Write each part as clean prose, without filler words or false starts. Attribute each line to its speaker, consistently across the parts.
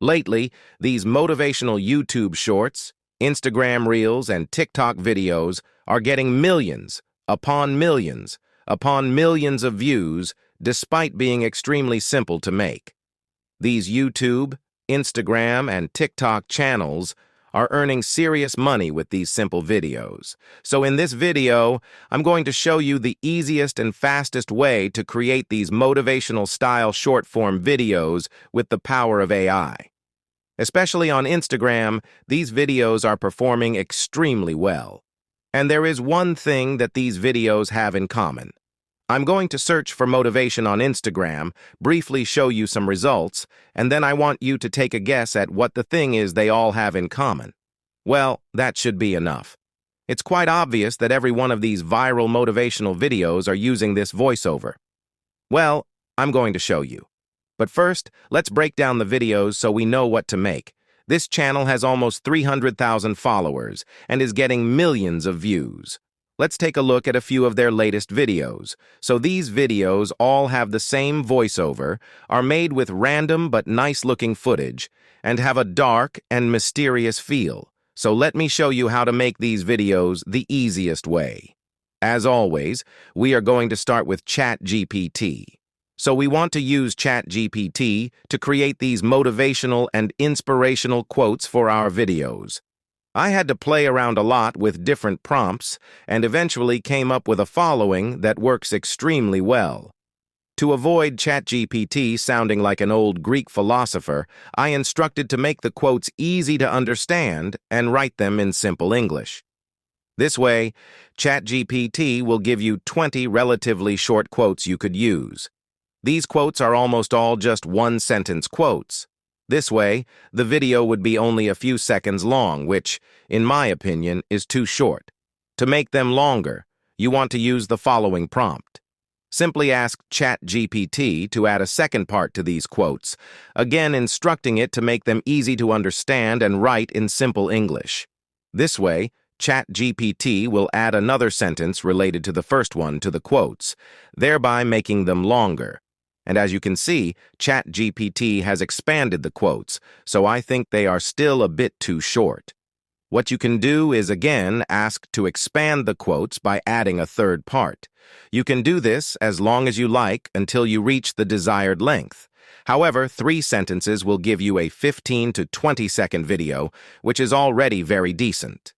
Speaker 1: Lately, these motivational YouTube shorts, Instagram reels, and TikTok videos are getting millions upon millions upon millions of views despite being extremely simple to make. These YouTube, Instagram, and TikTok channels are earning serious money with these simple videos. So in this video, I'm going to show you the easiest and fastest way to create these motivational style short-form videos with the power of AI. Especially on Instagram, these videos are performing extremely well. And there is one thing that these videos have in common. I'm going to search for motivation on Instagram, briefly show you some results, and then I want you to take a guess at what the thing is they all have in common. Well, that should be enough. It's quite obvious that every one of these viral motivational videos are using this voiceover. Well, I'm going to show you. But first, let's break down the videos so we know what to make. This channel has almost 300,000 followers and is getting millions of views. Let's take a look at a few of their latest videos. So these videos all have the same voiceover, are made with random but nice-looking footage, and have a dark and mysterious feel. So let me show you how to make these videos the easiest way. As always, we are going to start with ChatGPT. So we want to use ChatGPT to create these motivational and inspirational quotes for our videos. I had to play around a lot with different prompts and eventually came up with a following that works extremely well. To avoid ChatGPT sounding like an old Greek philosopher, I instructed to make the quotes easy to understand and write them in simple English. This way, ChatGPT will give you 20 relatively short quotes you could use. These quotes are almost all just one-sentence quotes. This way, the video would be only a few seconds long, which, in my opinion, is too short. To make them longer, you want to use the following prompt. Simply ask ChatGPT to add a second part to these quotes, again instructing it to make them easy to understand and write in simple English. This way, ChatGPT will add another sentence related to the first one to the quotes, thereby making them longer. And as you can see, ChatGPT has expanded the quotes, so I think they are still a bit too short. What you can do is, again, ask to expand the quotes by adding a third part. You can do this as long as you like until you reach the desired length. However, 3 sentences will give you a 15 to 20-second video, which is already very decent.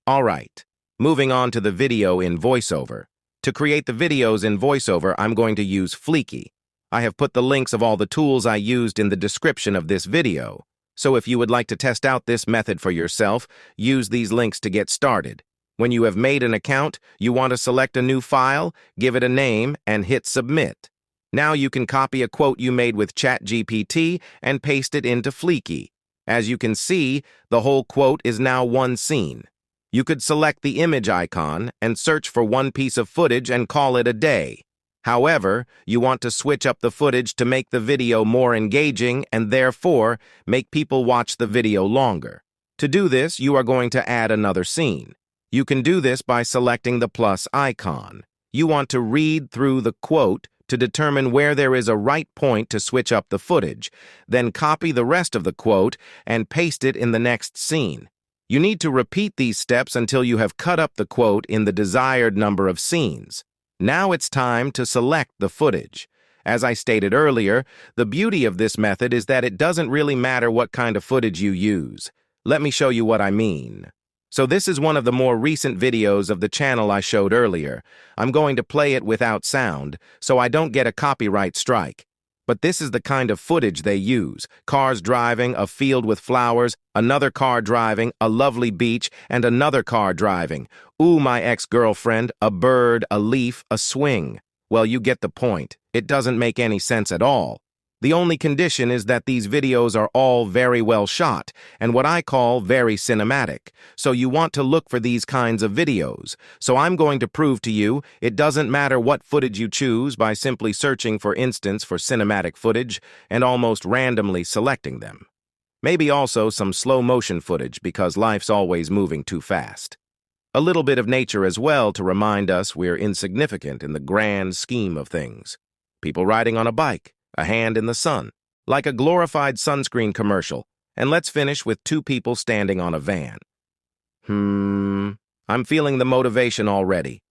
Speaker 1: All right, moving on to the video in VoiceOver. To create the videos in VoiceOver, I'm going to use Fleeky. I have put the links of all the tools I used in the description of this video. So if you would like to test out this method for yourself, use these links to get started. When you have made an account, you want to select a new file, give it a name, and hit Submit. Now you can copy a quote you made with ChatGPT and paste it into Fleeky. As you can see, the whole quote is now one scene. You could select the image icon and search for one piece of footage and call it a day. However, you want to switch up the footage to make the video more engaging and therefore make people watch the video longer. To do this, you are going to add another scene. You can do this by selecting the plus icon. You want to read through the quote to determine where there is a right point to switch up the footage, then copy the rest of the quote and paste it in the next scene. You need to repeat these steps until you have cut up the quote in the desired number of scenes. Now it's time to select the footage. As I stated earlier, the beauty of this method is that it doesn't really matter what kind of footage you use. Let me show you what I mean. So this is one of the more recent videos of the channel I showed earlier. I'm going to play it without sound, so I don't get a copyright strike. But this is the kind of footage they use. Cars driving, a field with flowers, another car driving, a lovely beach, and another car driving. Ooh, my ex-girlfriend, a bird, a leaf, a swing. Well, you get the point. It doesn't make any sense at all. The only condition is that these videos are all very well shot, and what I call very cinematic. So you want to look for these kinds of videos. So I'm going to prove to you it doesn't matter what footage you choose by simply searching, for instance, for cinematic footage and almost randomly selecting them. Maybe also some slow-motion footage because life's always moving too fast. A little bit of nature as well to remind us we're insignificant in the grand scheme of things. People riding on a bike. A hand in the sun, like a glorified sunscreen commercial, And let's finish with two people standing on a van. I'm feeling the motivation already.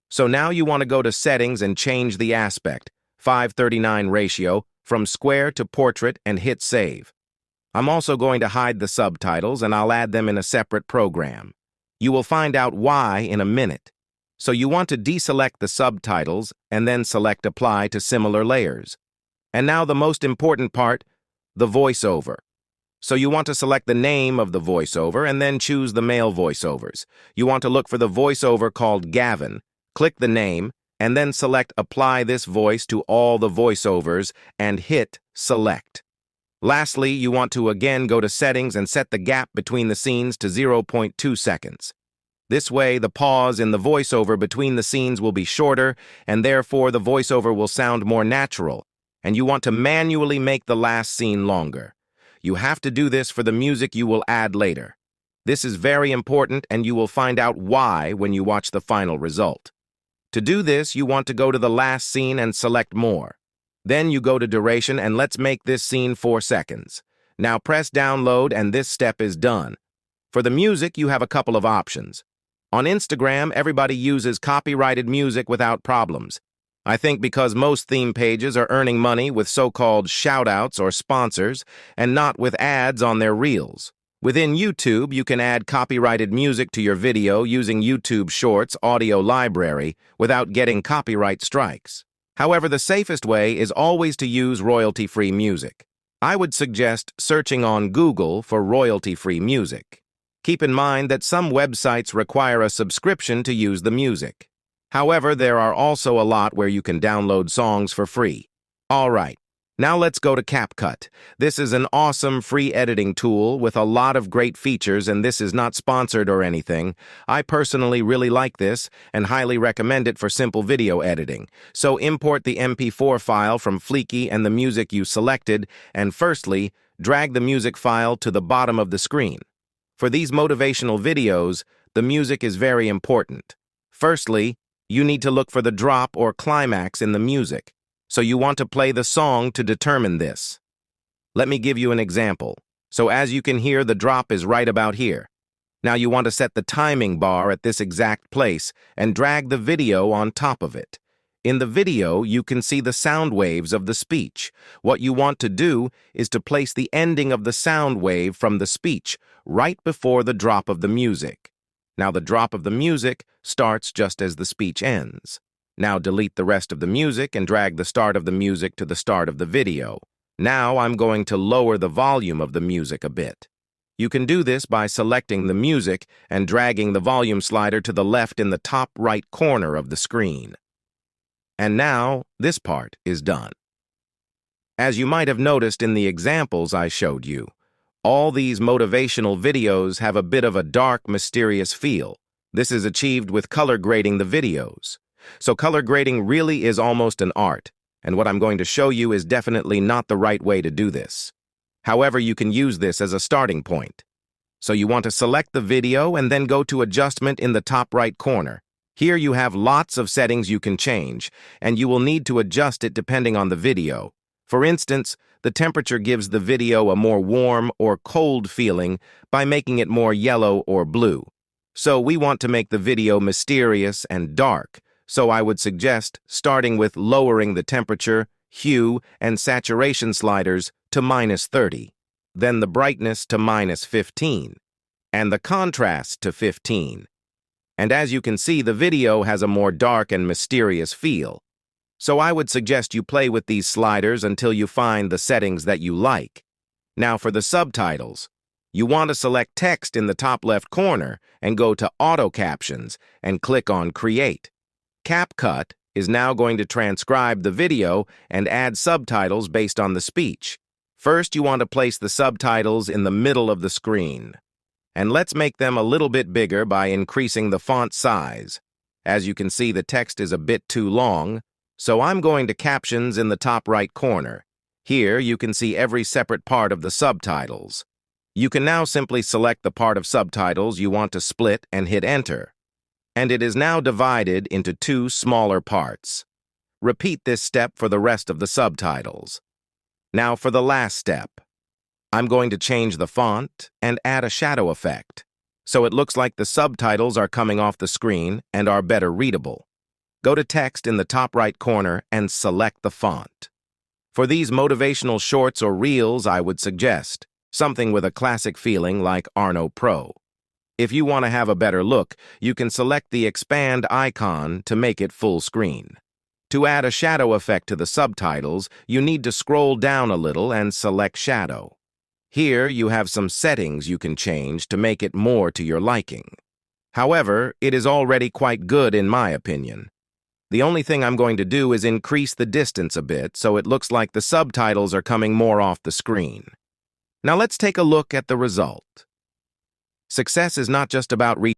Speaker 1: So now you want to go to Settings and change the aspect, 5:39 ratio, from square to portrait and hit Save. I'm also going to hide the subtitles and I'll add them in a separate program. You will find out why in a minute. So you want to deselect the subtitles and then select Apply to similar layers. And now the most important part, the voiceover. So you want to select the name of the voiceover and then choose the male voiceovers. You want to look for the voiceover called Gavin. Click the name and then select Apply this voice to all the voiceovers and hit Select. Lastly, you want to again go to Settings and set the gap between the scenes to 0.2 seconds. This way, the pause in the voiceover between the scenes will be shorter and therefore the voiceover will sound more natural. And you want to manually make the last scene longer. You have to do this for the music you will add later. This is very important and you will find out why when you watch the final result. To do this, you want to go to the last scene and select More. Then you go to Duration and let's make this scene 4 seconds. Now press Download and this step is done. For the music, you have a couple of options. On Instagram, everybody uses copyrighted music without problems. I think because most theme pages are earning money with so-called shout-outs or sponsors and not with ads on their reels. Within YouTube, you can add copyrighted music to your video using YouTube Shorts audio library without getting copyright strikes. However, the safest way is always to use royalty-free music. I would suggest searching on Google for royalty-free music. Keep in mind that some websites require a subscription to use the music. However, there are also a lot where you can download songs for free. All right, now let's go to CapCut. This is an awesome free editing tool with a lot of great features, and this is not sponsored or anything. I personally really like this and highly recommend it for simple video editing. So import the MP4 file from Fleeky and the music you selected, and firstly, drag the music file to the bottom of the screen. For these motivational videos, the music is very important. Firstly, you need to look for the drop or climax in the music, so you want to play the song to determine this. Let me give you an example. So as you can hear, the drop is right about here. Now you want to set the timing bar at this exact place and drag the video on top of it. In the video, you can see the sound waves of the speech. What you want to do is to place the ending of the sound wave from the speech right before the drop of the music. Now the drop of the music starts just as the speech ends. Now delete the rest of the music and drag the start of the music to the start of the video. Now I'm going to lower the volume of the music a bit. You can do this by selecting the music and dragging the volume slider to the left in the top right corner of the screen. And now this part is done. As you might have noticed in the examples I showed you, all these motivational videos have a bit of a dark, mysterious feel. This is achieved with color grading the videos. So color grading really is almost an art, and what I'm going to show you is definitely not the right way to do this. However, you can use this as a starting point. So you want to select the video and then go to Adjustment in the top right corner. Here you have lots of settings you can change, and you will need to adjust it depending on the video. For instance, the temperature gives the video a more warm or cold feeling by making it more yellow or blue. So we want to make the video mysterious and dark, so I would suggest starting with lowering the temperature, hue, and saturation sliders to -30, then the brightness to -15, and the contrast to 15. And as you can see, the video has a more dark and mysterious feel. So I would suggest you play with these sliders until you find the settings that you like. Now for the subtitles, you want to select text in the top left corner and go to Auto Captions and click on Create. CapCut is now going to transcribe the video and add subtitles based on the speech. First, you want to place the subtitles in the middle of the screen. And let's make them a little bit bigger by increasing the font size. As you can see, the text is a bit too long, so I'm going to Captions in the top right corner. Here you can see every separate part of the subtitles. You can now simply select the part of subtitles you want to split and hit Enter. And it is now divided into 2 smaller parts. Repeat this step for the rest of the subtitles. Now for the last step. I'm going to change the font and add a shadow effect, so it looks like the subtitles are coming off the screen and are better readable. Go to Text in the top right corner and select the font. For these motivational shorts or reels, I would suggest something with a classic feeling like Arno Pro. If you want to have a better look, you can select the expand icon to make it full screen. To add a shadow effect to the subtitles, you need to scroll down a little and select Shadow. Here, you have some settings you can change to make it more to your liking. However, it is already quite good in my opinion. The only thing I'm going to do is increase the distance a bit so it looks like the subtitles are coming more off the screen. Now let's take a look at the result. Success is not just about reaching